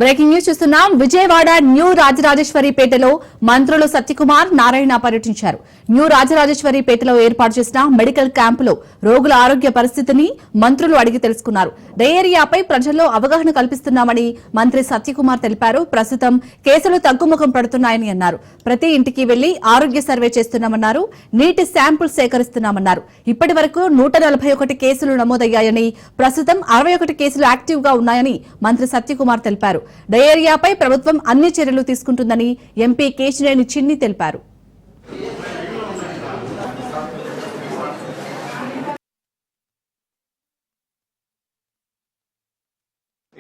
Breaking news చూస్తున్నాం. Vijayawada new రాజరాజేశ్వరిపేటలో మంత్రులు సత్యకుమార్, నారాయణ పర్యటించారు. న్యూ రాజరాజేశ్వరిపేటలో ఏర్పాటు చేసిన మెడికల్ క్యాంపులో రోగుల ఆరోగ్య పరిస్థితిని మంత్రులు అడిగి తెలుసుకున్నారు. డయేరియాపై ప్రజల్లో అవగాహన కల్పిస్తున్నామని మంత్రి సత్యకుమార్ తెలిపారు. ప్రస్తుతం కేసులు తగ్గుముఖం పడుతున్నాయని అన్నారు. ప్రతి ఇంటికి వెళ్లి ఆరోగ్య సర్వే చేస్తున్నామన్నారు. నీటి శాంపుల్ సేకరిస్తున్నామన్నారు. ఇప్పటి వరకు 141 కేసులు నమోదయ్యాయని, ప్రస్తుతం 61 కేసులు యాక్టివ్ గా ఉన్నాయని మంత్రి సత్యకుమార్ తెలిపారు. డయేరియాపై ప్రభుత్వం అన్ని చర్యలు తీసుకుంటుందని ఎంపీ కేశినేని చిన్ని తెలిపారు.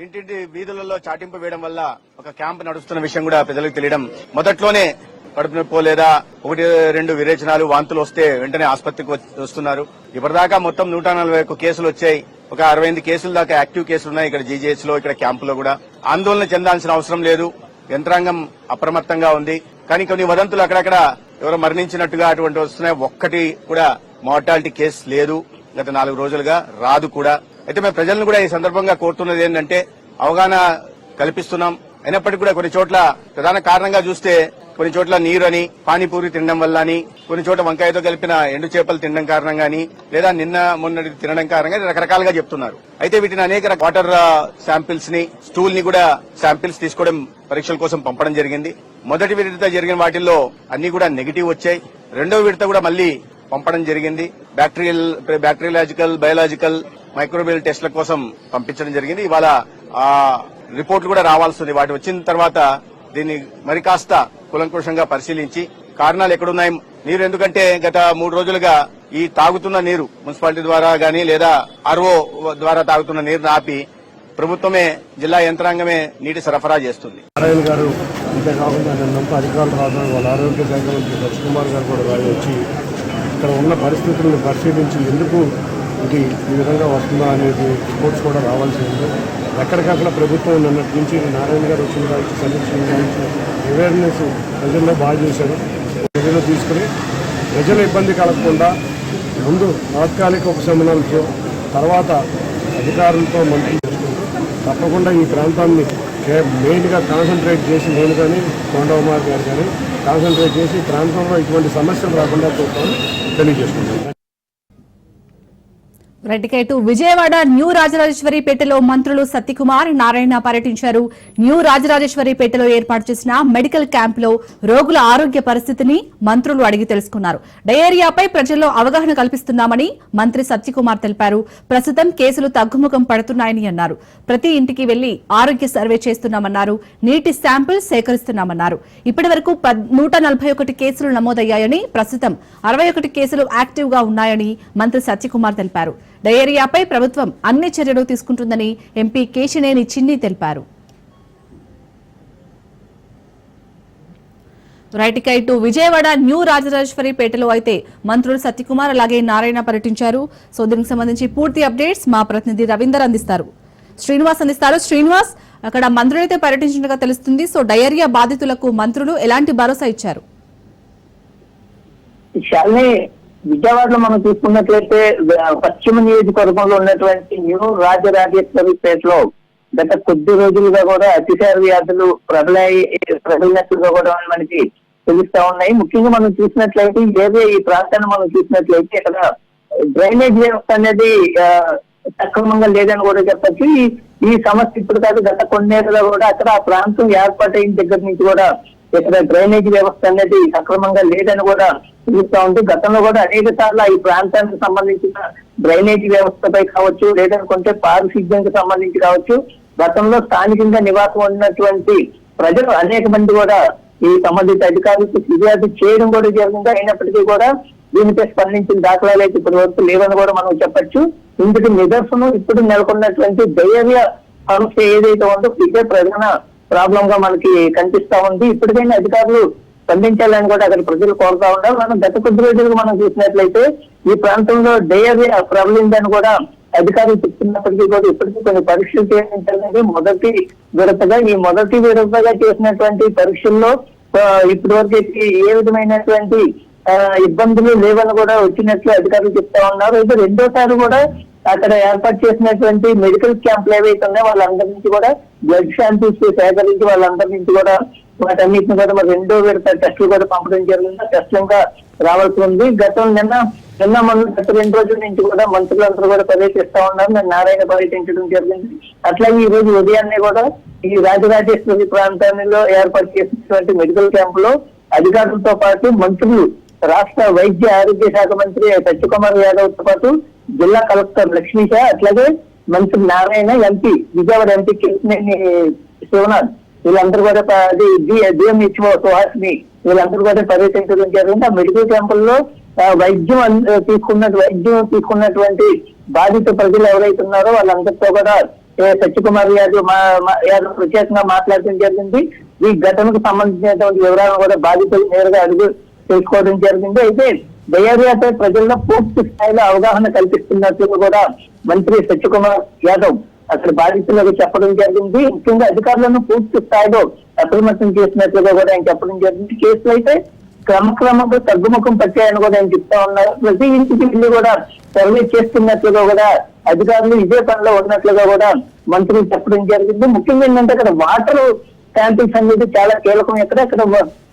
ఇంటింటి వీధులలో చాటింపు వేయడం వల్ల ఒక క్యాంప్ నడుస్తున్న విషయం కూడా ప్రజలకు తెలియడం, మొదట్లోనే కడుపు నొప్పి లేదా 1-2 విరేచనాలు, వాంతులు వస్తే వెంటనే ఆసుపత్రికి వస్తున్నారు. ఇప్పటిదాకా మొత్తం 141 కేసులు వచ్చాయి. ఒక 65 కేసుల దాకా యాక్టివ్ కేసులు ఉన్నాయి ఇక్కడ జీజీహెచ్ లో, ఇక్కడ క్యాంపులో కూడా. ఆందోళన చెందాల్సిన అవసరం లేదు. యంత్రాంగం అప్రమత్తంగా ఉంది. కానీ కొన్ని వదంతులు అక్కడక్కడ ఎవరో మరణించినట్టుగా అటువంటి వస్తున్నాయి. ఒక్కటి కూడా మార్టాలిటీ కేసు లేదు గత 4 రోజులుగా, రాదు కూడా. అయితే మేము ప్రజలను కూడా ఈ సందర్భంగా కోరుతున్నది ఏంటంటే అవగాహన కల్పిస్తున్నాం. అయినప్పటికీ కూడా కొన్ని చోట్ల ప్రధాన కారణంగా చూస్తే కొన్ని చోట్ల నీరు అని, పానీపూరి తినడం వల్ల అని, కొన్ని చోట్ల వంకాయతో కలిపిన ఎండు చేపలు తినడం కారణంగా, లేదా నిన్న మొన్నటి తినడం కారణంగా రకరకాలుగా చెప్తున్నారు. అయితే వీటిని అనేక వాటర్ శాంపిల్స్ ని, స్టూల్ ని కూడా శాంపిల్స్ తీసుకోవడం, పరీక్షల కోసం పంపడం జరిగింది. మొదటి విడత జరిగిన వాటిల్లో అన్ని కూడా నెగిటివ్ వచ్చాయి. రెండవ విడత కూడా మళ్లీ పంపడం జరిగింది. బ్యాక్టీరియాలజికల్, బయాలజికల్, మైక్రోబియల్ టెస్ట్ల కోసం పంపించడం జరిగింది. ఇవాళ రిపోర్ట్లు కూడా రావాల్సింది. వాటి వచ్చిన తర్వాత దీన్ని మరి కాస్త కులంకుషంగా పరిశీలించి కారణాలు ఎక్కడున్నాయి, నీరు ఎందుకంటే గత 3 రోజులుగా ఈ తాగుతున్న నీరు మున్సిపాలిటీ ద్వారా గానీ లేదా ఆర్ఓ ద్వారా తాగుతున్న నీరును ఆపి ప్రభుత్వమే, జిల్లా యంత్రాంగమే నీటి సరఫరా చేస్తుంది. నారాయణ గారు అంతేకాకుండా నిన్నంతా అధికారులు రావడం, వాళ్ళ ఆరోగ్య శాఖ మంత్రి సత్యకుమార్ గారు కూడా వచ్చి ఇక్కడ ఉన్న పరిస్థితులను పరిశీలించి ఎందుకు ఇది ఈ విధంగా వస్తుందా అనేది రిపోర్ట్స్ కూడా రావాల్సి ఉంది. ఎక్కడికక్కడ ప్రభుత్వం నిన్నటి నుంచి నారాయణ గారు వచ్చిన దానికి సమీక్ష అవేర్నెస్ ప్రజల్లో బాగా చేశారు. ప్రజలు తీసుకుని ప్రజల ఇబ్బంది కలగకుండా ముందు తాత్కాలిక ఉపశమనాలతో తర్వాత అధికారులతో మంత్రి చేసుకుంటూ తప్పకుండా ఈ ప్రాంతాన్ని మెయిన్గా కాన్సన్ట్రేట్ చేసి, నేను కానీ కొండకుమార్ గారు కానీ కాన్సన్ట్రేట్ చేసి ప్రాంతంలో ఇటువంటి సమస్యలు రాకుండా చూస్తామని తెలియజేసుకుంటాం. రెడ్డికేటు విజయవాడ న్యూ రాజరాజేశ్వరిపేటలో మంత్రులు సత్యకుమార్, నారాయణ పర్యటించారు. న్యూ రాజరాజేశ్వరిపేటలో ఏర్పాటు చేసిన మెడికల్ క్యాంపులో రోగుల ఆరోగ్య పరిస్థితిని మంత్రులు అడిగి తెలుసుకున్నారు. డయేరియాపై ప్రజల్లో అవగాహన కల్పిస్తున్నామని మంత్రి సత్యకుమార్ తెలిపారు. ప్రస్తుతం కేసులు తగ్గుముఖం పడుతున్నాయని అన్నారు. ప్రతి ఇంటికి వెళ్లి ఆరోగ్య సర్వే చేస్తున్నామన్నారు. నీటి శాంపిల్ సేకరిస్తున్నామన్నారు. ఇప్పటి వరకు 141 కేసులు నమోదయ్యాయని, ప్రస్తుతం 61 కేసులు యాక్టివ్ గా ఉన్నాయని మంత్రి సత్యకుమార్ తెలిపారు. డయేరియాపై ప్రభుత్వం అన్ని చర్యలు తీసుకుంటుందని ఎంపీ కేశినేని చిన్ని తెలిపారు. రైట్ విజయవాడ న్యూ రాజరాజేశ్వరిపేటలో అయితే మంత్రులు సత్యకుమార్ అలాగే నారాయణ పర్యటించారు. సో దీనికి సంబంధించి పూర్తి అప్డేట్స్ మా ప్రతినిధి రవీందర్ అందిస్తారు. శ్రీనివాస్, అక్కడ మంత్రులైతే పర్యటించినట్టుగా తెలుస్తుంది. సో డయేరియా బాధితులకు మంత్రులు ఎలాంటి భరోసా ఇచ్చారు? విజయవాడలో మనం చూసుకున్నట్లయితే పశ్చిమ నియోజకవర్గంలో ఉన్నటువంటి న్యూ రాజరాజేశ్వరిపేటలో గత కొద్ది రోజులుగా కూడా అతిసార వ్యాధులు ప్రబలినట్లుగా కూడా మనకి తెలుస్తా ఉన్నాయి. ముఖ్యంగా మనం చూసినట్లయితే ఈ ప్రాంతాన్ని మనం చూసినట్లయితే ఇక్కడ డ్రైనేజ్ వ్యవస్థ అనేది సక్రమంగా లేదని కూడా చెప్పచ్చు. ఈ సమస్య ఇప్పుడు కాదు, గత కొన్నేళ్లుగా కూడా అక్కడ ఆ ప్రాంతం ఏర్పాటైన దగ్గర నుంచి కూడా ఇక్కడ డ్రైనేజ్ వ్యవస్థ అనేది సక్రమంగా లేదని కూడా తెలుస్తా ఉంది. గతంలో కూడా అనేక సార్లు ఈ ప్రాంతానికి సంబంధించిన డ్రైనేజ్ వ్యవస్థపై కావచ్చు, లేదనుకుంటే పారిశుద్ధ్యానికి సంబంధించి కావచ్చు, గతంలో స్థానికంగా నివాసం ఉన్నటువంటి ప్రజలు అనేక మంది కూడా ఈ సంబంధిత అధికారులకు ఫిర్యాదు చేయడం కూడా జరిగింది. అయినప్పటికీ కూడా దీనిపై స్పందించిన దాఖలాలు అయితే ఇప్పటి వరకు లేవని కూడా మనం చెప్పచ్చు. ఇందుకు నిదర్శనం ఇప్పుడు నెలకొన్నటువంటి డయేరియా సమస్య ఏదైతే ఉందో ఇదే ప్రధాన ప్రాబ్లం గా మనకి కనిపిస్తా ఉంది. ఇప్పటికైనా అధికారులు స్పందించాలని కూడా అక్కడ ప్రజలు కోరుతా ఉన్నారు. మనం గత కొద్ది రోజులుగా మనం చూసినట్లయితే ఈ ప్రాంతంలో డయేరియా ప్రబలిందని కూడా అధికారులు చెప్తున్నప్పటికీ కూడా ఇప్పటికీ కొన్ని పరీక్షలు చేయించాలని మొదటి విడతగా చేసినటువంటి పరీక్షల్లో ఇప్పటి వరకు ఏ విధమైనటువంటి ఇబ్బందులు లేవని కూడా వచ్చినట్లు అధికారులు చెప్తా ఉన్నారు. అయితే రెండోసారి కూడా అక్కడ ఏర్పాటు చేసినటువంటి మెడికల్ క్యాంపులు ఏవైతే ఉన్నాయో వాళ్ళందరి నుంచి కూడా బ్లడ్ శాంపిల్స్ సేకరించి వాళ్ళందరి నుంచి కూడా వాటన్నిటిని కూడా మరి రెండో విడత టెస్టులు కూడా పంపడం జరిగింది. టెస్టులు ఇంకా రావాల్సి ఉంది. నిన్న మొన్న గత 2 రోజుల నుంచి కూడా మంత్రులందరూ కూడా పర్యటిస్తా ఉన్నారు. నేను నారాయణ పర్యటించడం జరిగింది. అట్లాగే ఈ రోజు ఉదయాన్నే కూడా ఈ రాజరాజేశ్వరి ప్రాంతాల్లో ఏర్పాటు చేసినటువంటి మెడికల్ క్యాంపులో అధికారులతో పాటు మంత్రులు, రాష్ట్ర వైద్య ఆరోగ్య శాఖ మంత్రి సత్యకుమార్ యాదవ్ తో పాటు జిల్లా కలెక్టర్ లక్ష్మీష, అట్లాగే మంత్రి నారాయణ, ఎంపీ విజయవాడ ఎంపీ కేసినేని శివనాథ్ వీళ్ళందరూ కూడా డిఎంహెచ్ఓ సుహాసిని వీళ్ళందరూ కూడా పర్యటించడం జరిగింది. ఆ మెడికల్ క్యాంపుల్లో వైద్యం తీసుకున్నటువంటి బాధిత ప్రజలు ఎవరైతే ఉన్నారో వాళ్ళందరితో కూడా సత్యకుమార్ యాదవ్ ప్రత్యేకంగా మాట్లాడడం జరిగింది. ఈ ఘటనకు సంబంధించినటువంటి వివరాలను కూడా బాధితులు నేరుగా అడుగు తెలుసుకోవడం జరిగింది. అయితే డయేరియాపై ప్రజల్లో పూర్తి స్థాయిలో అవగాహన కల్పిస్తున్నట్లు కూడా మంత్రి సత్యకుమార్ యాదవ్ అక్కడ బాధితులకు చెప్పడం జరిగింది. ముఖ్యంగా అధికారులను పూర్తి స్థాయిలో అప్రమత్తం చేసినట్లుగా కూడా ఆయన చెప్పడం జరిగింది. కేసులు అయితే క్రమక్రమంగా తగ్గుముఖం పట్టాయని కూడా ఆయన చెప్తా ఉన్నారు. ప్రతి ఇంటికి వెళ్ళి కూడా సర్వే చేస్తున్నట్లుగా కూడా అధికారులు ఇదే పనిలో ఉన్నట్లుగా కూడా మంత్రి చెప్పడం జరిగింది. ముఖ్యంగా ఏంటంటే అక్కడ వాటర్ శాంపిల్స్ అనేది చాలా కీలకం. అక్కడ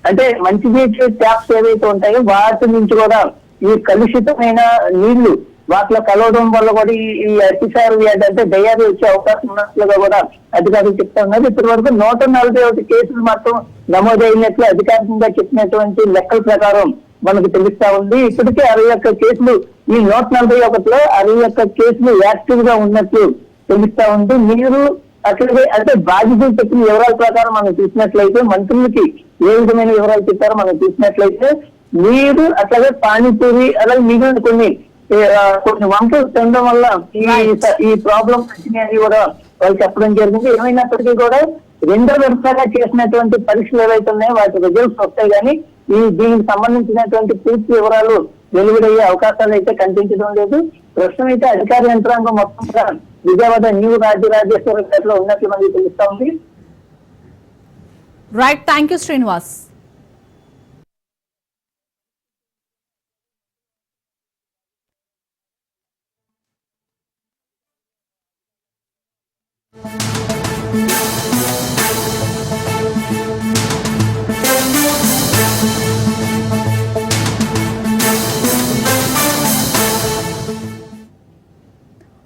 అంటే మంచినీటి ట్యాప్స్ ఏవైతే ఉంటాయో వాటి నుంచి కూడా ఈ కలుషితమైన నీళ్లు వాటిలో కలవడం వల్ల కూడా ఈ అతిసార వ్యాధి అంటే డయేరియా వచ్చే అవకాశం ఉన్నట్లుగా కూడా అధికారులు చెప్తా ఉన్నారు. ఇప్పటి వరకు 141 కేసులు మాత్రం నమోదైనట్లు అధికారికంగా చెప్పినటువంటి లెక్కల ప్రకారం మనకు తెలుస్తా ఉంది. ఇప్పటికే 61 కేసులు, ఈ 141లో 61 కేసులు యాక్టివ్ గా ఉన్నట్లు తెలుస్తా ఉంది. మీరు అట్లాగే అంటే బాధితులు చెప్పిన వివరాల ప్రకారం మనం చూసినట్లయితే మంత్రులకి ఏ విధమైన వివరాలు చెప్పారో మనం చూసినట్లయితే మీరు అట్లాగే పానీపూరి అలాగే మిగిలిన కొన్ని వంటలు తినడం వల్ల ఈ ప్రాబ్లం వచ్చినాయని కూడా వాళ్ళు చెప్పడం జరిగింది. ఏమైనప్పటికీ కూడా రెండో విడతగా చేసినటువంటి పరీక్షలు ఏవైతే ఉన్నాయో వాటి రిజల్ట్స్ వస్తాయి కానీ దీనికి సంబంధించినటువంటి పూర్తి వివరాలు వెలువడయ్యే అవకాశాలు అయితే కనిపించడం లేదు. ప్రస్తుతం అయితే అధికార యంత్రాంగం మొత్తం కూడా విజయవాడ న్యూ రాజరాజేశ్వరి పేటలో ఉన్నట్లు మనకి తెలుస్తా ఉంది. Right, thank you Srinivas.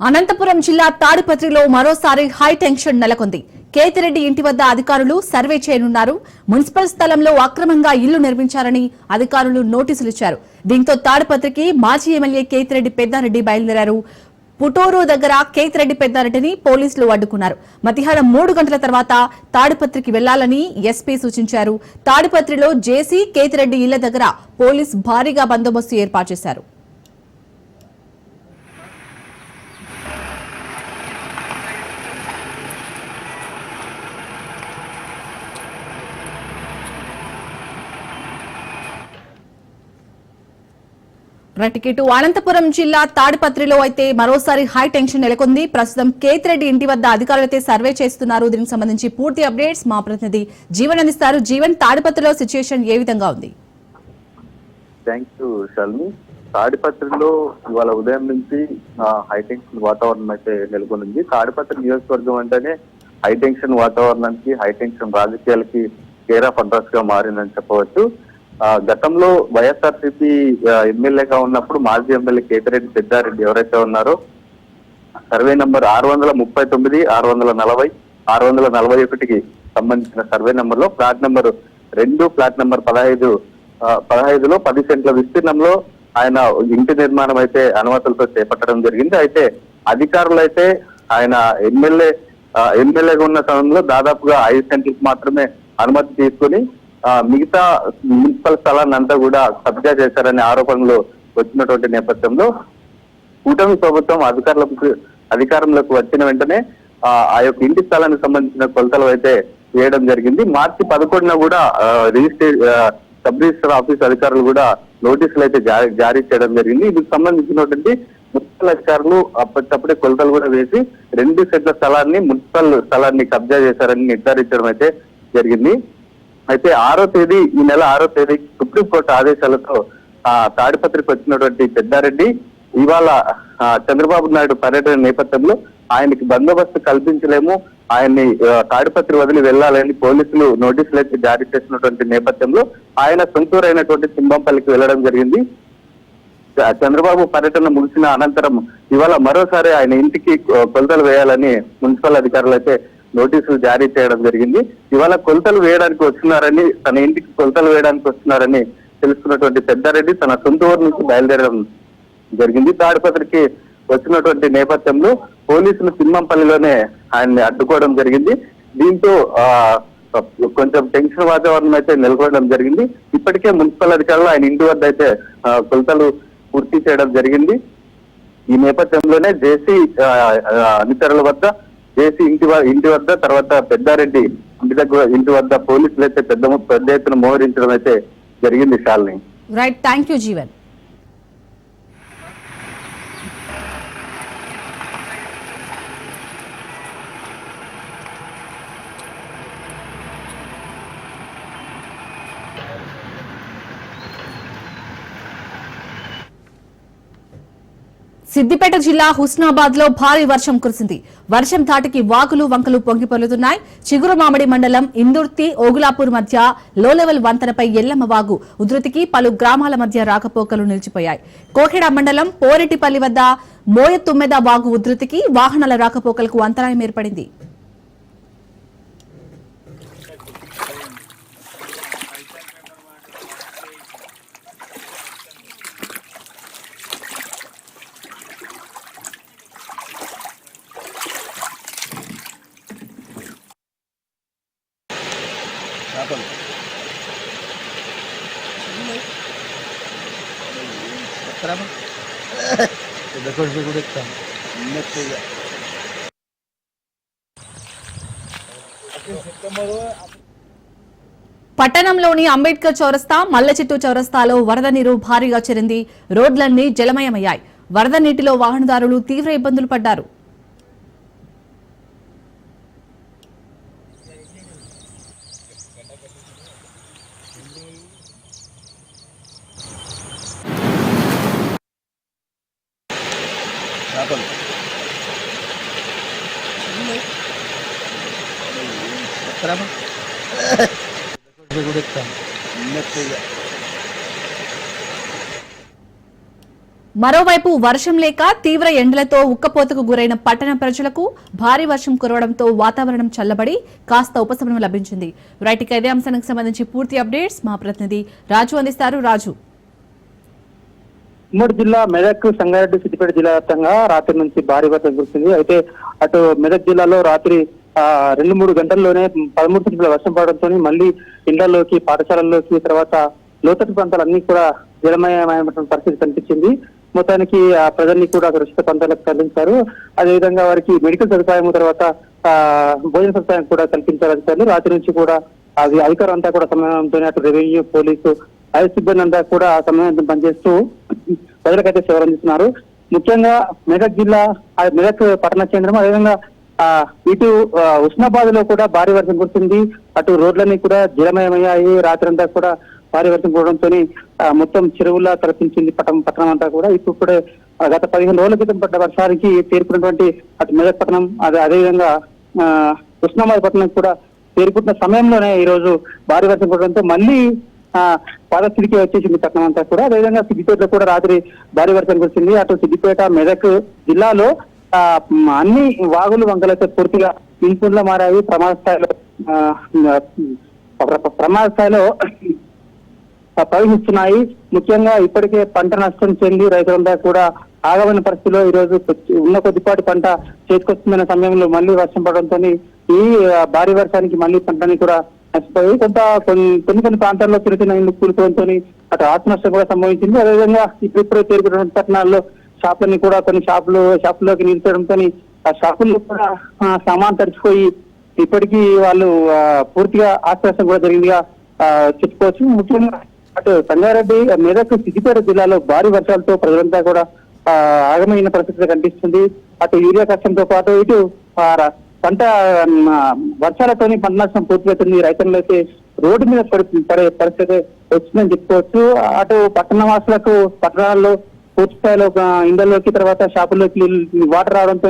Anantapuram జిల్లా తాడిపత్రిలో మరోసారి హై టెన్షన్ నెలకొంది. కేతిరెడ్డి ఇంటి వద్ద అధికారులు సర్వే చేయనున్నారు. మున్సిపల్ స్థలంలో అక్రమంగా ఇల్లు నిర్మించారని అధికారులు నోటీసులు ఇచ్చారు. దీంతో తాడిపత్రికి మాజీ ఎమ్మెల్యే కేతిరెడ్డి పెద్దారెడ్డి బయలుదేరారు. పుటూరు దగ్గర కేతిరెడ్డి పెద్దారెడ్డిని పోలీసులు అడ్డుకున్నారు. మధ్యాహ్నం 3 గంటల తర్వాత తాడిపత్రికి వెళ్లాలని ఎస్పీ సూచించారు. తాడిపత్రిలో జేసీ కేతిరెడ్డి ఇళ్ల దగ్గర పోలీసు భారీగా బందోబస్తు ఏర్పాటు చేశారు. రైట్, అనంతపురం జిల్లా తాడిపత్రిలో అయితే మరోసారి హై టెన్షన్ నెలకొంది. ప్రస్తుతం కేతిరెడ్డి ఇంటి వద్ద అధికారులైతే సర్వే చేస్తున్నారు. దీనికి సంబంధించి పూర్తి అప్డేట్స్ మా ప్రతినిధి జీవన్ అందిస్తారు. జీవన్, తాడిపత్రిలో సిచ్యుయేషన్ ఏ విధంగా ఉంది? Thank you Shalmi. తాడిపత్రిలో ఇవాళ ఉదయం నుంచి హై టెన్షన్ వాతావరణం అయితే నెలకొంది. తాడిపత్రి నియోజకవర్గం అంటేనే హై టెన్షన్ వాతావరణానికి, హై టెన్షన్ రాజకీయాలకి కేర్ ఆఫ్ అడ్రస్ గా మారిందని చెప్పవచ్చు. గతంలో వైఎస్ఆర్సీపీ ఎమ్మెల్యేగా ఉన్నప్పుడు మాజీ ఎమ్మెల్యే కేతిరెడ్డి పెద్దారెడ్డి ఎవరైతే ఉన్నారో సర్వే నంబర్ 639, 640, 641కి సంబంధించిన సర్వే నంబర్ లో ఫ్లాట్ నెంబర్ 2, ఫ్లాట్ నెంబర్ 15లో 10 సెంట్ల విస్తీర్ణంలో ఆయన ఇంటి నిర్మాణం అయితే అనుమతులతో చేపట్టడం జరిగింది. అయితే అధికారులు అయితే ఆయన ఎమ్మెల్యేగా ఉన్న సమయంలో దాదాపుగా 5 సెంట్లకు మాత్రమే అనుమతి తీసుకుని మిగతా మున్సిపల్ స్థలాన్ని అంతా కూడా కబ్జా చేశారనే ఆరోపణలు వచ్చినటువంటి నేపథ్యంలో కూటమి ప్రభుత్వం అధికారంలోకి వచ్చిన వెంటనే ఆ యొక్క ఇంటి స్థలానికి సంబంధించిన కొలతలు అయితే చేయడం జరిగింది. మార్చి 11న కూడా సబ్ రిజిస్టర్ ఆఫీస్ అధికారులు కూడా నోటీసులు అయితే జారీ చేయడం జరిగింది. దీనికి సంబంధించినటువంటి మున్సిపల్ అధికారులు అప్పటికప్పుడే కొలతలు కూడా వేసి 2 సెట్ల మున్సిపల్ స్థలాన్ని కబ్జా చేశారని నిర్ధారించడం అయితే జరిగింది. అయితే 6వ తేదీ ఈ నెల 6వ తేదీ సుప్రీంకోర్టు ఆదేశాలతో తాడిపత్రికి వచ్చినటువంటి పెద్దారెడ్డి ఇవాళ చంద్రబాబు నాయుడు పర్యటన నేపథ్యంలో ఆయనకి బందోబస్తు కల్పించలేము, ఆయన్ని తాడిపత్రి వదిలి వెళ్లాలని పోలీసులు నోటీసులు అయితే జారీ చేసినటువంటి నేపథ్యంలో ఆయన సొంతూరైనటువంటి సింబంపల్లికి వెళ్లడం జరిగింది. చంద్రబాబు పర్యటన ముగిసిన అనంతరం ఇవాళ మరోసారి ఆయన ఇంటికి కొలతలు వేయాలని మున్సిపల్ అధికారులు అయితే నోటీసులు జారీ చేయడం జరిగింది. ఇవాళ కొలతలు వేయడానికి వస్తున్నారని, తన ఇంటికి కొలతలు వేయడానికి వస్తున్నారని తెలుసుకున్నటువంటి పెద్దారెడ్డి తన సొంత ఊరు నుంచి బయలుదేరడం జరిగింది. తాడిపత్రికి వచ్చినటువంటి నేపథ్యంలో పోలీసులు సింహంపల్లిలోనే ఆయన్ని అడ్డుకోవడం జరిగింది. దీంతో కొంచెం టెన్షన్ వాతావరణం అయితే నెలకొనడం జరిగింది. ఇప్పటికే మున్సిపల్ అధికారులు ఆయన ఇంటి వద్ద అయితే కొలతలు పూర్తి చేయడం జరిగింది. ఈ నేపథ్యంలోనే జేసీ అనుచరుల వద్ద, జేసీ ఇంటి వద్ద, తర్వాత పెద్దారెడ్డి ఇంటి వద్ద పోలీసులు అయితే పెద్ద ఎత్తున మోహరించడం అయితే జరిగింది. Shalini. Right, thank you Jeevan. Siddipet జిల్లా హుస్నాబాద్ లో భారీ వర్షం కురిసింది. వర్షం ధాటికి వాగులు వంకలు పొంగిపొర్లుతున్నాయి. చిగురుమామిడి మండలం ఇందుర్తి ఓగులాపూర్ మధ్య లో లెవెల్ వంతెనపై ఎల్లమ్మ వాగు ఉధృతికి పలు గ్రామాల మధ్య రాకపోకలు నిలిచిపోయాయి. కోహెడ మండలం పోరెటిపల్లి వద్ద మోయ తుమ్మెద వాగు ఉధృతికి వాహనాల రాకపోకలకు అంతరాయం ఏర్పడింది. పట్టణంలోని అంబేద్కర్ చౌరస్తా, మల్లచెట్టు చౌరస్తాలో వరద నీరు భారీగా చేరింది. రోడ్లన్నీ జలమయమయ్యాయి. వరద నీటిలో వాహనదారులు తీవ్ర ఇబ్బందులు పడ్డారు. మరోవైపు వర్షం లేక తీవ్ర ఎండలతో ఉక్కపోతకు గురైన పట్టణ ప్రజలకు భారీ వర్షం కురవడంతో వాతావరణం చల్లబడి కాస్త ఉపశమనం లభించింది. రైట్, ఇదే అంశానికి సంబంధించి పూర్తి అప్డేట్స్ మా ప్రతినిధి రాజు అందిస్తారు. రాజు. ఉమ్మడి జిల్లా మెదక్, సంగారెడ్డి, సిద్దిపేట జిల్లా వ్యాప్తంగా రాత్రి నుంచి భారీ వర్షం కురిసింది. అయితే అటు మెదక్ జిల్లాలో రాత్రి 2-3 గంటల్లోనే 13 సెంటీమీటర్ల వర్షం పడడంతో మళ్ళీ ఇళ్లలోకి, పాఠశాలల్లోకి, తర్వాత లోతట్టు ప్రాంతాలన్నీ కూడా జలమయమైనటువంటి పరిస్థితి కనిపించింది. మొత్తానికి ఆ ప్రజల్ని కూడా సురక్షిత ప్రాంతాలకు తరలించారు. అదేవిధంగా వారికి మెడికల్ సదుపాయం, తర్వాత భోజన సదుపాయం కూడా కల్పించారు అధికారులు. రాత్రి నుంచి కూడా అది అధికారులు అంతా కూడా సమయంతో అటు రెవెన్యూ, పోలీసు, ఐదు సిబ్బంది అంతా కూడా సమయంతో పనిచేస్తూ ప్రజలకైతే సేవలు అందిస్తున్నారు. ముఖ్యంగా మెదక్ జిల్లా, మెదక్ పట్టణ కేంద్రం, అదేవిధంగా ఇటు ఉస్నాబాద్ లో కూడా భారీ వర్షం కురిసింది. అటు రోడ్లన్నీ కూడా జలమయమయ్యాయి. రాత్రి అంతా కూడా భారీ వర్షం కురవడంతో మొత్తం చెరువులా తలపించింది పట్టణం అంతా కూడా. ఇప్పుడు గత 15 రోజుల క్రితం పడ్డ వర్షానికి చేరుకున్నటువంటి అటు మెదక్ పట్టణం, అదేవిధంగా ఉస్నాబాద్ పట్టణం కూడా చేరుకుంటున్న సమయంలోనే ఈ రోజు భారీ వర్షం కురవడంతో మళ్ళీ పాదస్థితికి వచ్చేసింది పట్టణం అంతా కూడా. అదేవిధంగా సిద్దిపేటలో కూడా రాత్రి భారీ వర్షం కురిసింది. అటు సిద్దిపేట, మెదక్ జిల్లాలో అన్ని వాగులు, వంకలైతే పూర్తిగా ఇంపుల్లా మారాయి. ప్రమాద స్థాయిలో ప్రవహిస్తున్నాయి. ముఖ్యంగా ఇప్పటికే పంట నష్టం చెంది రైతులంతా కూడా ఆగమైన పరిస్థితిలో ఈ రోజు ఉన్న కొద్దిపాటి పంట చేతికొస్తుందనే సమయంలో మళ్ళీ వర్షం పడడంతో ఈ భారీ వర్షానికి మళ్ళీ పంటని కూడా నష్టపోయి కొన్ని ప్రాంతాల్లో చిన్న ఇల్లు కూలిపోవడంతో అటు ఆత్మ నష్టం కూడా సంభవించింది. అదేవిధంగా ఇప్పుడు చేరుకున్నటువంటి పట్టణాల్లో షాపులని కూడా కొన్ని షాపుల్లోకి నిలిచడంతో ఆ షాపుల్లో కూడా సామాన్ తడిచిపోయి ఇప్పటికీ వాళ్ళు పూర్తిగా ఆశ్వాసం కూడా జరిగిందిగా చెప్పుకోవచ్చు. ముఖ్యంగా అటు సంగారెడ్డి, మెదక్, సిద్దిపేట జిల్లాలో భారీ వర్షాలతో ప్రజలంతా కూడా ఆగమైన పరిస్థితి కనిపిస్తుంది. అటు యూరియా కష్టంతో పాటు ఇటు పంట వర్షాలతోని పంట నష్టం పూర్తివుతుంది. రైతులైతే రోడ్డు మీద పడే పరిస్థితి వచ్చిందని చెప్పుకోవచ్చు. అటు పట్టణ వాసులకు పట్టణాల్లో పూర్తి స్థాయిలో ఇండ్లలోకి తర్వాత షాపుల్లోకి వాటర్ రావడంతో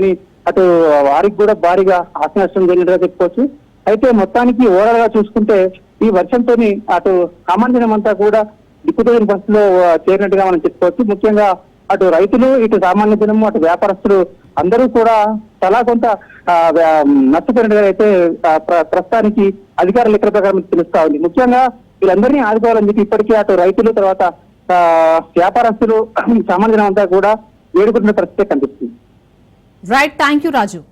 అటు వారికి కూడా భారీగా ఆస్తి నష్టం జరిగినట్టుగా చెప్పుకోవచ్చు. అయితే మొత్తానికి ఓవరాల్ గా చూసుకుంటే ఈ వర్షంతో అటు సామాన్య జనం అంతా కూడా దిక్కుతోని పరిస్థితిలో చేరినట్టుగా మనం చెప్పుకోవచ్చు. ముఖ్యంగా అటు రైతులు, ఇటు సామాన్య జనము, అటు వ్యాపారస్తులు అందరూ కూడా చాలా కొంత నష్టపోయినట్టుగా అయితే ప్రస్తుతానికి అధికారుల లెక్కల ప్రకారం తెలుస్తా ఉంది. ముఖ్యంగా వీళ్ళందరినీ ఆదుకోవాలని చెప్పి ఇప్పటికీ అటు రైతులు తర్వాత వ్యాపారస్తులు సామాన్య జనం అంతా కూడా వేడుకుంటున్న పరిస్థితి కనిపిస్తుంది. రైట్, థ్యాంక్ యూ రాజు.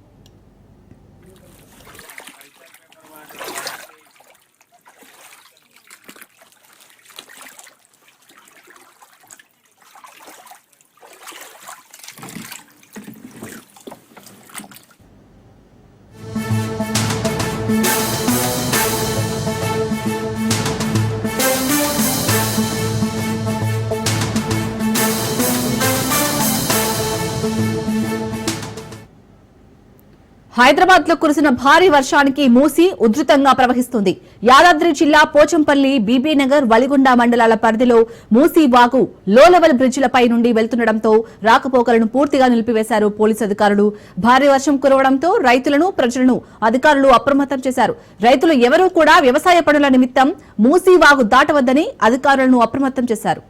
హైదరాబాద్ లో కురిసిన భారీ వర్షానికి మూసీ ఉధృతంగా ప్రవహిస్తుంది. యాదాద్రి జిల్లా పోచంపల్లి, బీబీనగర్, వలిగొండ మండలాల పరిధిలో మూసీ వాగు లో లెవెల్ బ్రిడ్జిలపై నుండి వెళ్తుండటంతో రాకపోకలను పూర్తిగా నిలిపివేశారు పోలీసు అధికారులు. భారీ వర్షం కురవడంతో రైతులను, ప్రజలను అధికారులు అప్రమత్తం చేశారు. రైతులు ఎవరూ కూడా వ్యవసాయ పనుల నిమిత్తం మూసీ వాగు దాటవద్దని అధికారులను అప్రమత్తం చేశారు.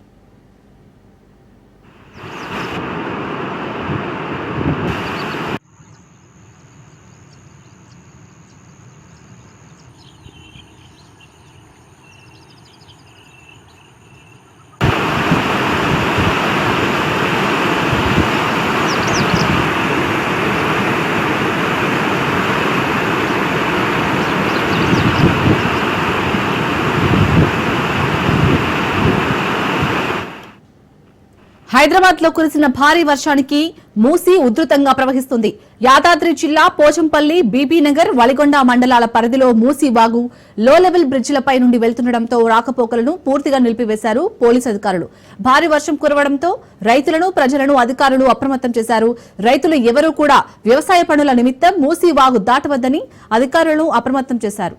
హైదరాబాద్ లో కురిసిన భారీ వర్షానికి మూసీ ఉధృతంగా ప్రవహిస్తుంది. యాదాద్రి జిల్లా పోచంపల్లి, బీబీనగర్, వలిగొండ మండలాల పరిధిలో మూసీ వాగు లో లెవెల్ బ్రిడ్జిలపై నుండి వెళ్తుండటంతో రాకపోకలను పూర్తిగా నిలిపివేశారు పోలీసు అధికారులు. భారీ వర్షం కురవడంతో రైతులను, ప్రజలను అధికారులు అప్రమత్తం చేశారు. రైతులు ఎవరూ కూడా వ్యవసాయ పనుల నిమిత్తం మూసీ వాగు దాటవద్దని అధికారులను అప్రమత్తం చేశారు.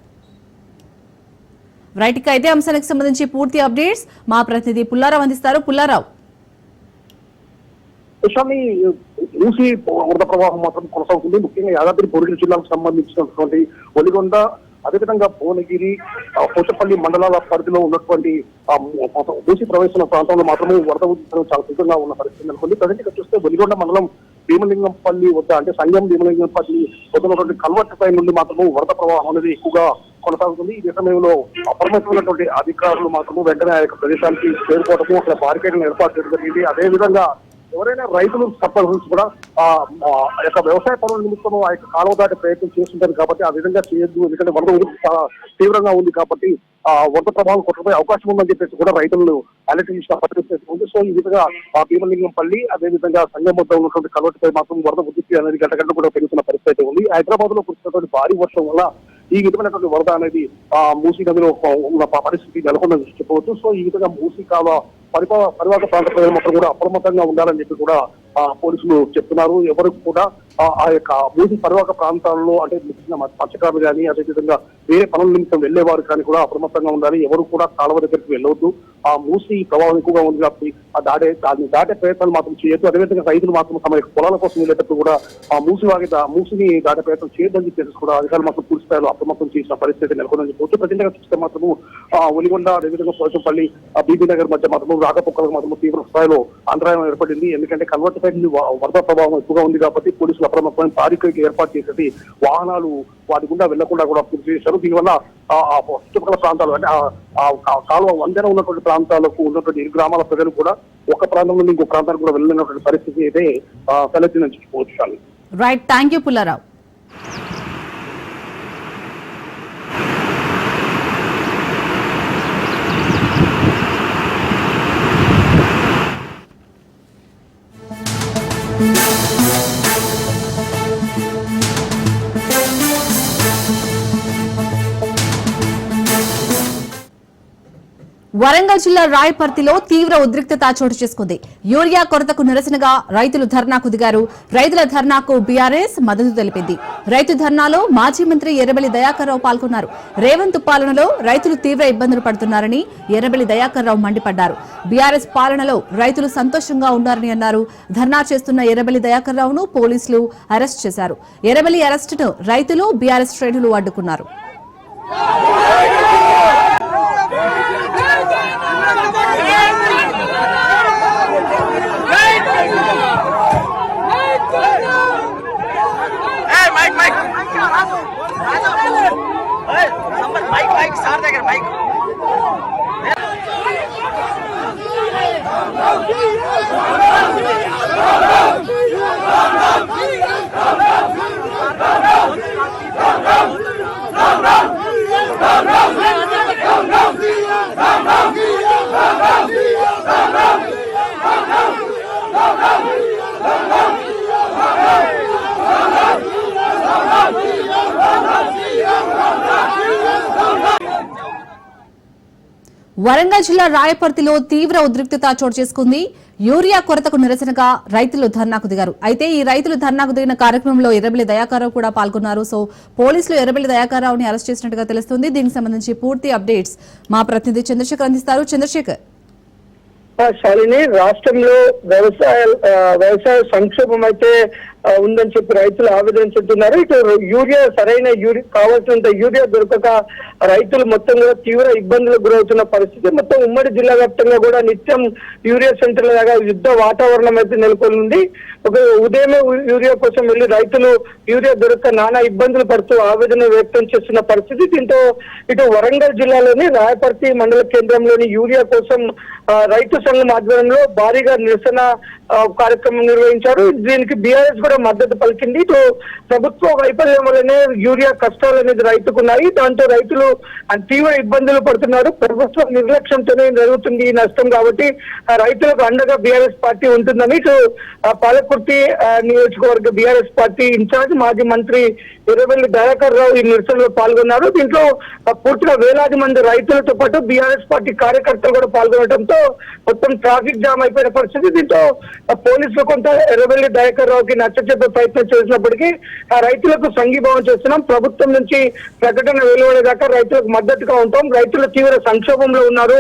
రైట్, ఇక ఇదే అంశానికి సంబంధించి పూర్తి అప్డేట్స్ మా ప్రతినిధి పుల్లారావు అందిస్తారు. పుల్లారావు, మూసీ వరద ప్రవాహం మాత్రం కొనసాగుతుంది. ముఖ్యంగా యాదాద్రి భువనగిరి జిల్లాకు సంబంధించినటువంటి ఒలిగొండ, అదేవిధంగా భువనగిరి, పోచపల్లి మండలాల పరిధిలో ఉన్నటువంటి మూసీ ప్రవేశించిన ప్రాంతంలో మాత్రమే వరద ఉధృతం చాలా తీవ్రంగా ఉన్న పరిస్థితి నెలకొంది. ప్రజెంట్ చూస్తే ఒలిగొండ మండలం భీమలింగంపల్లి వద్ద, అంటే సంగం భీమలింగంపల్లి వద్ద ఉన్నటువంటి కల్వర్ట్ పై నుండి మాత్రము వరద ప్రవాహం అనేది ఎక్కువగా కొనసాగుతుంది. ఈ సమయంలో అప్రమత్తమైనటువంటి అధికారులు మాత్రము వెంటనే ఆ యొక్క ప్రదేశానికి చేరుకోవడము, అక్కడ బారికేడ్లను ఏర్పాటు చేయడం జరిగింది. అదేవిధంగా ఎవరైనా రైతులు సర్పంచ్ కూడా ఆ యొక్క వ్యవసాయ పనుల నిమిత్తం ఆ యొక్క కాలువ దాటే ప్రయత్నం చేస్తుంటారు కాబట్టి ఆ విధంగా చేయొద్దు. ఎందుకంటే వరద తీవ్రంగా ఉంది కాబట్టి ఆ వరద ప్రభావం కొట్టబోయే అవకాశం ఉందని చెప్పేసి కూడా రైతులను అలర్ట్ చేసిన పరిస్థితి ఉంది. సో ఈ విధంగా ఆ భీమలింగంపల్లి, అదేవిధంగా సంగం వద్ద ఉన్నటువంటి కల్వర్టుపై మాత్రం వరద ఉధృతి అనేది గంట కూడా పెరుగుతున్న పరిస్థితి ఉంది. హైదరాబాద్ లో కురిసినటువంటి భారీ వర్షం వల్ల ఈ విధమైనటువంటి వరద అనేది మూసీ నదిలో ఉన్న పరిస్థితి నెలకొందని చెప్పవచ్చు. సో ఈ విధంగా మూసీ కాలువ పరివాహక ప్రాంత ప్రజలు మొత్తం కూడా అప్రమత్తంగా ఉండాలని చెప్పి కూడా పోలీసులు చెప్తున్నారు. ఎవరు కూడా ఆ యొక్క మూసీ పరివాహక ప్రాంతాల్లో, అంటే మత్స్యకారులు కానీ, అదేవిధంగా వేరే పనుల నిమిత్తం వెళ్లేవారు కానీ కూడా అప్రమత్తంగా ఉండాలి. ఎవరు కూడా కాలువ దగ్గరికి వెళ్ళవద్దు. ఆ మూసీ ప్రభావం ఎక్కువగా ఉంది కాబట్టి దాన్ని దాటే ప్రయత్నాలు మాత్రం చేయొద్దు. అదేవిధంగా రైతులు మాత్రం తమ యొక్క పొలాల కోసం వెళ్ళేటప్పుడు కూడా ఆ మూసిని దాటే ప్రయత్నం చేయొద్దని చెప్పేసి కూడా అధికారులు మాత్రం పూర్తి స్థాయిలో అప్రమత్తం చేసిన పరిస్థితి నెలకొందని చెప్పవచ్చు. ప్రజెంట్గా చూస్తే మాత్రము ఒలిగొండ, అదేవిధంగా పోచంపల్లి, బీబీనగర్ మధ్య మాత్రము రాకపోకలకు మాత్రం తీవ్ర స్థాయిలో అంతరాయం ఏర్పడింది. ఎందుకంటే కల్వర్టు పై వరద ప్రభావం ఎక్కువగా ఉంది కాబట్టి పోలీసులు అప్రమత్తమైన బారికేడ్ ఏర్పాటు చేసేది వాహనాలు వాటి గుండా వెళ్లకుండా కూడా పూర్తి చేశారు. దీనివల్ల చుట్టుపక్కల ప్రాంతాలు, అంటే కాలువ వందన ఉన్నటువంటి ప్రాంతాలకు ఉన్నటువంటి ఇరు గ్రామాల ప్రజలు కూడా ఒక ప్రాంతం నుండి ఇంకో ప్రాంతానికి కూడా వెళ్ళినటువంటి పరిస్థితి అయితే తలెత్తిందని చెప్పుకోవచ్చు. Right, thank you Pullarao. Warangal జిల్లా రాయపర్తిలో తీవ్ర ఉద్రిక్తత చోటు చేసుకుంది. యూరియా కొరతకు నిరసనగా రైతులు ధర్నాకు దిగారు. రైతుల ధర్నాకు బీఆర్ఎస్ మద్దతు తెలిపింది. రైతు ధర్నాలో మాజీ మంత్రి ఎర్రబెల్లి దయాకర్ రావు పాల్గొన్నారు. రేవంత్ పాలనలో రైతులు తీవ్ర ఇబ్బందులు పడుతున్నారని ఎర్రబెల్లి దయాకర్ రావు మండిపడ్డారు. బీఆర్ఎస్ పాలనలో రైతులు సంతోషంగా ఉన్నారని అన్నారు. ధర్నా చేస్తున్న ఎర్రబెల్లి దయాకర్ రావును పోలీసులు అరెస్ట్ చేశారు. ఎర్రబెల్లి అరెస్టును రైతులు బీఆర్ఎస్ శ్రేణులు అడ్డుకున్నారు. వరంగల్ జిల్లా రాయపర్తిలో తీవ్ర ఉద్రిక్తత చోటు చేసుకుంది. యూరియా కొరతకు నిరసనగా రైతులు ధర్నాకు దిగారు. అయితే ఈ రైతులు ధర్నాకు దిగిన కార్యక్రమంలో ఎర్రబెల్లి దయాకర్ రావు కూడా పాల్గొన్నారు. సో పోలీసులు ఎర్రబెల్లి దయాకర్ రావుని అరెస్ట్ చేసినట్టుగా తెలుస్తుంది. దీనికి సంబంధించి పూర్తి అప్డేట్స్ మా ప్రతినిధి చంద్రశేఖర్ అందిస్తారు. చంద్రశేఖర్. శాలిని, రాష్ట్రంలో వ్యవసాయ సంక్షోభం అయితే ఉందని చెప్పి రైతులు ఆవేదన చెందుతున్నారు. ఇటు యూరియా కావాల్సినంత యూరియా దొరకక రైతులు మొత్తం కూడా తీవ్ర ఇబ్బందులకు గురవుతున్న పరిస్థితి. మొత్తం ఉమ్మడి జిల్లా వ్యాప్తంగా కూడా నిత్యం యూరియా సెంటర్ల లాగా యుద్ధ వాతావరణం అయితే నెలకొని ఉంది. ఒక ఉదయమే యూరియా కోసం వెళ్లి రైతులు యూరియా దొరక్క నానా ఇబ్బందులు పడుతూ ఆవేదన వ్యక్తం చేస్తున్న పరిస్థితి. దీంతో ఇటు వరంగల్ జిల్లాలోని రాయపర్తి మండల కేంద్రంలోని యూరియా కోసం రైతు సంఘం ఆధ్వర్యంలో భారీగా నిరసన కార్యక్రమం నిర్వహించారు. దీనికి బీఆర్ఎస్ కూడా మద్దతు పలికింది. ఇటు ప్రభుత్వ వైఫల్యం వల్లనే యూరియా కష్టాలు అనేది రైతుకున్నాయి. దాంతో రైతులు తీవ్ర ఇబ్బందులు పడుతున్నారు. ప్రభుత్వ నిర్లక్ష్యంతోనే జరుగుతుంది ఈ నష్టం. కాబట్టి రైతులకు అండగా బీఆర్ఎస్ పార్టీ ఉంటుందని ఇటు పాలకుర్తి నియోజకవర్గ బీఆర్ఎస్ పార్టీ ఇన్ఛార్జ్ మాజీ మంత్రి ఎర్రబెల్లి దయాకర్ రావు ఈ నిరసనలో పాల్గొన్నారు. దీంట్లో పూర్తిగా వేలాది మంది రైతులతో పాటు బీఆర్ఎస్ పార్టీ కార్యకర్తలు కూడా పాల్గొనడంతో మొత్తం ట్రాఫిక్ జామ్ అయిపోయిన పరిస్థితి. దీంతో పోలీసులు కొంత ఎర్రబెల్లి దయాకర్ రావుకి నచ్చచెప్పే ప్రయత్నం చేసినప్పటికీ ఆ రైతులకు సంఘీభావం చేస్తున్నాం, ప్రభుత్వం నుంచి ప్రకటన వెలువడేదాకా రైతులకు మద్దతుగా ఉంటాం, రైతులు తీవ్ర సంక్షోభంలో ఉన్నారు,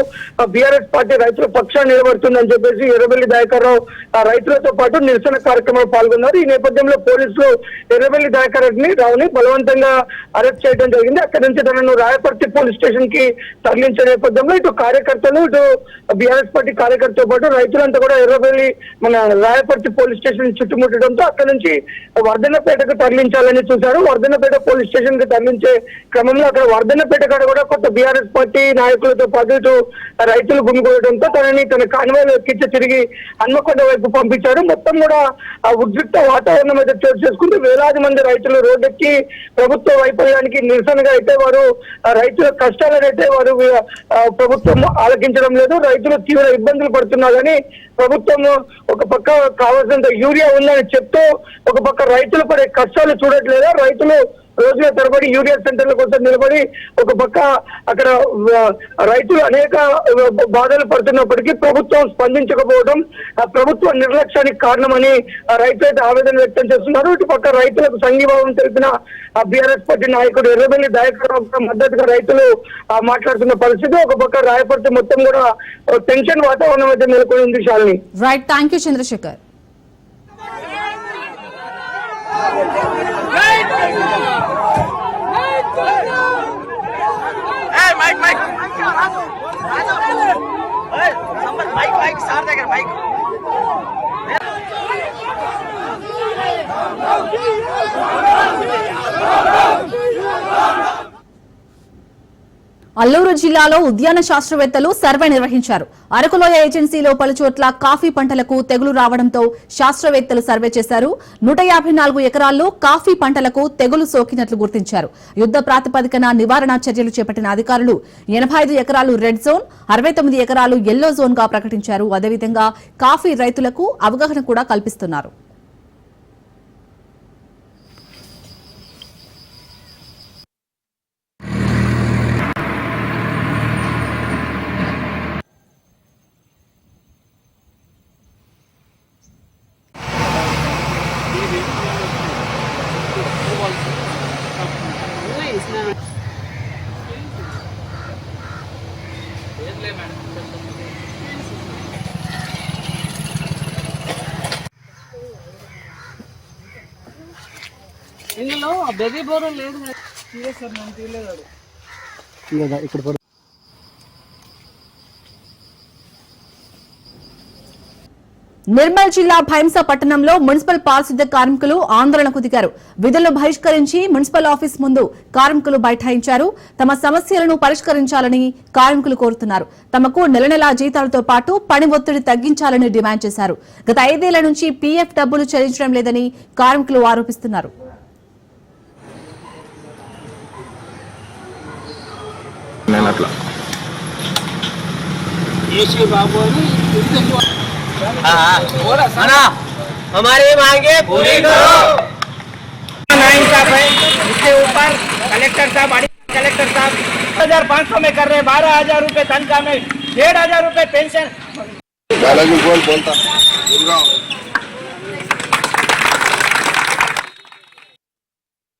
బీఆర్ఎస్ పార్టీ రైతుల పక్షాన్ని నిలబడుతుందని చెప్పేసి ఎర్రబెల్లి దయాకర్ రావు ఆ రైతులతో పాటు నిరసన కార్యక్రమంలో పాల్గొన్నారు. ఈ నేపథ్యంలో పోలీసులు ఎర్రబెల్లి దయాకర్ రావుని బలవంతంగా అరెస్ట్ చేయడం జరిగింది. అక్కడి నుంచి తనను రాయపర్తి పోలీస్ స్టేషన్ కి తరలించే నేపథ్యంలో ఇటు కార్యకర్తలు ఇటు బీఆర్ఎస్ పార్టీ కార్యకర్తలతో పాటు రైతులంతా కూడా ఎర్రబెల్లి మన రాయపర్తి పోలీస్ స్టేషన్ చుట్టుముట్టడంతో అక్కడి నుంచి వర్ధన్నపేటకు తరలించాలని చూశారు. వర్ధన్నపేట పోలీస్ స్టేషన్ కి తరలించే క్రమంలో అక్కడ వర్ధన్నపేట కాడ కూడా కొత్త బీఆర్ఎస్ పార్టీ నాయకులతో పాటు ఇటు రైతులు గుమిగూడటంతో తనని తన కాన్వాయ్లో ఎక్కించి తిరిగి హన్మకొండ వైపు పంపించారు. మొత్తం కూడా ఆ ఉద్రిక్త వాతావరణం అయితే చోటు చేసుకుంటూ వేలాది మంది రైతులు రోడ్డెక్కి ప్రభుత్వ వైఫల్యానికి నిరసనగా అయితే వారు రైతుల కష్టాలను అయితే వారు ప్రభుత్వం ఆలకించడం లేదు. రైతులు తీవ్ర ఇబ్బందులు పడుతున్నారని ప్రభుత్వం ఒక పక్క కావాల్సినంత యూరియా ఉందని చెప్తూ ఒక పక్క రైతులు పడే కష్టాలు చూడట్లేదా, రైతులు రోజుల తరబడి యూరియా సెంటర్ల కోసం నిలబడి ఒక పక్క అక్కడ రైతులు అనేక బాధలు పడుతున్నప్పటికీ ప్రభుత్వం స్పందించకపోవడం ఆ ప్రభుత్వ నిర్లక్ష్యానికి కారణమని రైతులు అయితే ఆవేదన వ్యక్తం చేస్తున్నారు. ఇటు పక్క రైతులకు సంఘీభావం తెలిపిన బీఆర్ఎస్ పార్టీ నాయకుడు ఎర్రబెల్లి దయాకర్ రావు మద్దతుగా రైతులు మాట్లాడుతున్న పరిస్థితి. ఒక పక్క రాయపర్తి మొత్తం కూడా టెన్షన్ వాతావరణం అయితే నెలకొని ఉంది. Shalini. Right, thank you Chandrasekhar. Alluru జిల్లాలో ఉద్యాన శాస్త్రవేత్తలు సర్వే నిర్వహించారు. అరకులోయ ఏజెన్సీలో పలుచోట్ల కాఫీ పంటలకు తెగులు రావడంతో శాస్త్రవేత్తలు సర్వే చేశారు. 154 ఎకరాల్లో కాఫీ పంటలకు తెగులు సోకినట్లు గుర్తించారు. యుద్ధ ప్రాతిపదికన నివారణ చర్యలు చేపట్టిన అధికారులు 85 ఎకరాలు రెడ్ జోన్, 69 ఎకరాలు ఎల్లో జోన్ గా ప్రకటించారు. అదేవిధంగా కాఫీ రైతులకు అవగాహన కూడా కల్పిస్తున్నారు. ఇందులో బేబీ బోర్ లేదు సార్, నేను తీయలేదు. ఇక్కడ నిర్మల్ జిల్లా భైంసా పట్టణంలో మున్సిపల్ పారిశుద్ధ్య కార్మికులు ఆందోళనకు దిగారు. విధులను బహిష్కరించి మున్సిపల్ ఆఫీస్ ముందు కార్మికులు బైఠాయించారు. తమ సమస్యలను పరిష్కరించాలని కార్మికులు కోరుతున్నారు. తమకు నెల నెలా జీతాలతో పాటు పని ఒత్తిడి తగ్గించాలని డిమాండ్ చేశారు. గత 5 ఏళ్ల నుంచి పీఎఫ్ డబ్బులు చెల్లించడం లేదని కార్మికులు ఆరోపిస్తున్నారు. हमारी मांगे पूरी करो। नाइंसाफ है, इसके ऊपर कलेक्टर साहब 1500 में कर रहे, 12,000 रुपए तनख्वाह में, 1,500 रुपए पेंशन।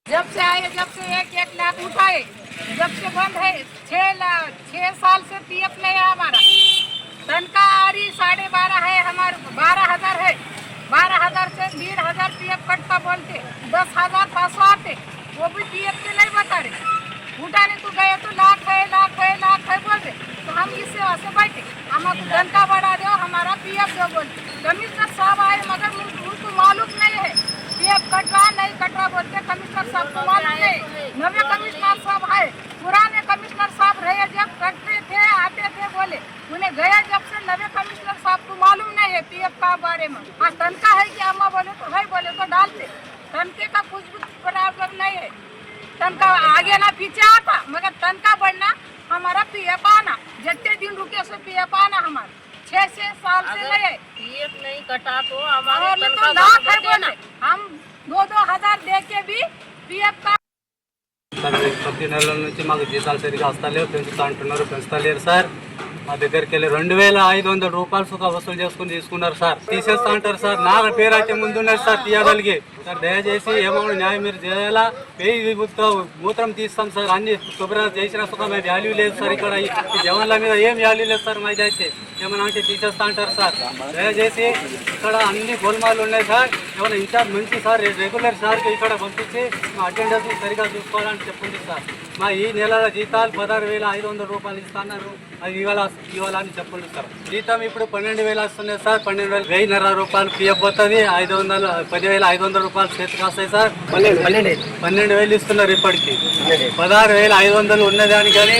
जब से आए, जब से 1-1 लाख उठाए, जब से बंद है 6 साल से पीएफ नहीं है हमारा। तनख्वाह आ रही 12.5 है, हमारे 12,000 है। 12,000 से 1,500 पीएफ कटता बोलते, 10,500 आते, वो भी पीएफ के नहीं बता रहे। उठाने तो गए तो लाख है बोलते, तो हम इससे वैसे बैठे, हमको तनख्वाह बढ़ा दो, हमारा पीएफ दो बोलते। कमिश्नर साहब आए मगर उनको मालूम नहीं है पीएफ कटवा नहीं कटवा बोलते। कमिश्नर साहब को मालूम नहीं, नवे कमिश्नर साहब आए, पुराने कमिश्नर साहब रहे जब करते थे आते थे बोले, उन्हें गया जब से नवे कमिश्नर साहब को मालूम नहीं है पीएफ का बारे में। हाँ तनख्वाह है कि अम्मा बोले तो है, बोले तो डालते, तनखे का कुछ भी बराबर नहीं है। तनख्वाह आगे ना पीछे आता, मगर तनख्वाह बढ़ना हमारा पीएफ आना, जितने दिन रुके उसे पीएफ आना हमारा 6 साल से नहीं है। पीएफ नहीं कटा तो और हमारे तो लाख है बोले, हम 2,000 दे के भी पीएफ का ప్రతి నెల నుంచి మాకు జీతాలు సరిగా వస్తలేవు, పెంచుతా అంటున్నారు, పెంచుతలేరు సార్. మా దగ్గరికి వెళ్ళి 2,500 రూపాయలు సుఖ వసూలు చేసుకుని తీసుకున్నారు సార్. తీసేస్తా అంటారు సార్. నా పేరు అయితే ముందున్నది సార్ తీయగలిగి సార్. దయచేసి ఏమన్నా న్యాయం మీరు చేయాలా, పేయి మూత్రం తీస్తాం సార్. అన్ని శుభ్రత చేసిన సుఖమే వాల్యూ లేదు సార్. ఇక్కడ ఈ జవాన్ల మీద ఏం వాల్యూ లేదు సార్. మాది అయితే ఏమన్నా అంటే తీసేస్తా అంటారు సార్. దయచేసి ఇక్కడ అన్ని గోల్మాలు ఉన్నాయి సార్. ఏమైనా ఇన్ఛార్జ్ మంచి సార్ రెగ్యులర్ సార్కి ఇక్కడ పంపించి మా అటెండెన్స్ సరిగా చూసుకోవాలని చెప్పండి సార్. మా ఈ నెల జీతాలు 16,500 రూపాయలు ఇస్తున్నారు, అది ఇవ్వాలని చెప్పండి సార్. జీతం ఇప్పుడు 12,000 వస్తున్నాయి సార్. 12,100 రూపాయలు పిఎఫ్ పోతుంది, 10,500 రూపాయలు చేతికి వస్తాయి సార్. 12,000 ఇస్తున్నారు ఇప్పటికి. 16,500 ఉన్నదాని కానీ